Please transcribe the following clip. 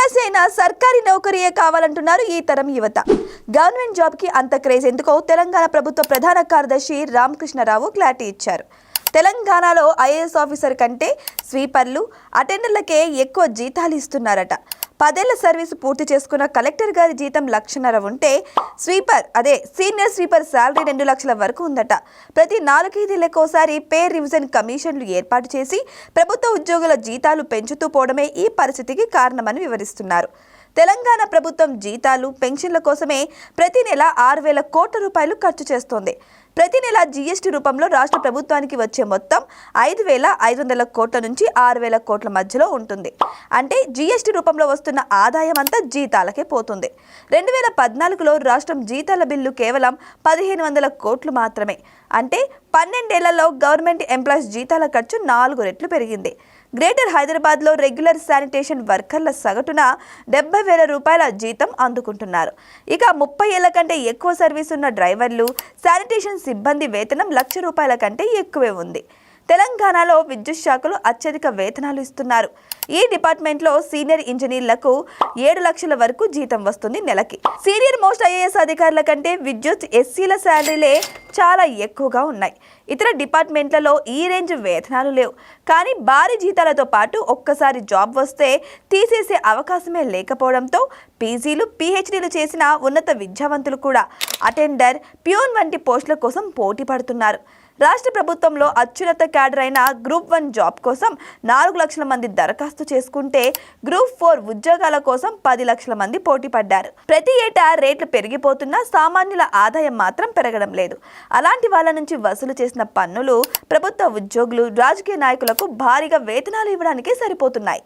సన్యాసి అయినా సర్కారీ నౌకరీయే కావాలంటున్నారు ఈ తరం యువత. గవర్నమెంట్ జాబ్ కి అంత క్రేజ్ ఎందుకో తెలంగాణ ప్రభుత్వ ప్రధాన కార్యదర్శి రామకృష్ణరావు క్లారిటీ ఇచ్చారు. తెలంగాణలో ఐఏఎస్ ఆఫీసర్ కంటే స్వీపర్లు, అటెండర్లకే ఎక్కువ జీతాలు ఇస్తున్నారట. 10 ఏళ్ల సర్వీసు పూర్తి చేసుకున్న కలెక్టర్ గారి జీతం 1,00,000 ఉంటే సీనియర్ స్వీపర్ శాలరీ 2 లక్షల వరకు ఉందట. ప్రతి 4-5 ఏళ్లకోసారి పే రివిజన్ కమిషన్లు ఏర్పాటు చేసి ప్రభుత్వ ఉద్యోగుల జీతాలు పెంచుతూ పోవడమే ఈ పరిస్థితికి కారణమని వివరిస్తున్నారు. తెలంగాణ ప్రభుత్వం జీతాలు, పెన్షన్ల కోసమే ప్రతి నెల 6,000 కోట్ల రూపాయలు ఖర్చు చేస్తోంది. ప్రతి నెల జీఎస్టీ రూపంలో రాష్ట్ర ప్రభుత్వానికి వచ్చే మొత్తం 5,500 కోట్ల నుంచి 6,000 కోట్ల మధ్యలో ఉంటుంది. అంటే జీఎస్టీ రూపంలో వస్తున్న ఆదాయం అంతా జీతాలకే పోతుంది. 2014లో రాష్ట్రం జీతాల బిల్లు కేవలం 1,500 కోట్లు మాత్రమే. అంటే 12 ఏళ్లలో గవర్నమెంట్ ఎంప్లాయీస్ జీతాల ఖర్చు 4 రెట్లు పెరిగింది. గ్రేటర్ హైదరాబాద్లో రెగ్యులర్ శానిటేషన్ వర్కర్ల సగటున 70,000 రూపాయల జీతం అందుకుంటున్నారు. ఇక 30 ఏళ్ల కంటే ఎక్కువ సర్వీస్ ఉన్న డ్రైవర్లు, శానిటేషన్ సిబ్బంది వేతనం 1,00,000 రూపాయల కంటే ఎక్కువే ఉంది. తెలంగాణలో విద్యుత్ శాఖలు అత్యధిక వేతనాలు ఇస్తున్నారు. ఈ డిపార్ట్మెంట్లో సీనియర్ ఇంజనీర్లకు 7 లక్షల వరకు జీతం వస్తుంది నెలకి. సీనియర్ మోస్ట్ ఐఏఎస్ అధికారుల కంటే విద్యుత్ ఎస్సీల శాలరీలే చాలా ఎక్కువగా ఉన్నాయి. ఇతర డిపార్ట్మెంట్లలో ఈ రేంజ్ వేతనాలు లేవు. కానీ భారీ జీతాలతో పాటు ఒక్కసారి జాబ్ వస్తే తీసేసే అవకాశమే లేకపోవడంతో పీజీలు, పీహెచ్డీలు చేసిన ఉన్నత విద్యావంతులు కూడా అటెండర్, ప్యూన్ వంటి పోస్టుల కోసం పోటీ పడుతున్నారు. రాష్ట్ర ప్రభుత్వంలో అత్యున్నత క్యాడర్ అయిన గ్రూప్ 1 జాబ్ కోసం 4 లక్షల మంది దరఖాస్తు చేసుకుంటే గ్రూప్ 4 ఉద్యోగాల కోసం 10 లక్షల మంది పోటీ పడ్డారు. ప్రతి ఏటా రేట్లు పెరిగిపోతున్నా సామాన్యుల ఆదాయం మాత్రం పెరగడం లేదు. అలాంటి వాళ్ళ నుంచి వసూలు చేసిన పన్నులు ప్రభుత్వ ఉద్యోగులు, రాజకీయ నాయకులకు భారీగా వేతనాలు ఇవ్వడానికే సరిపోతున్నాయి.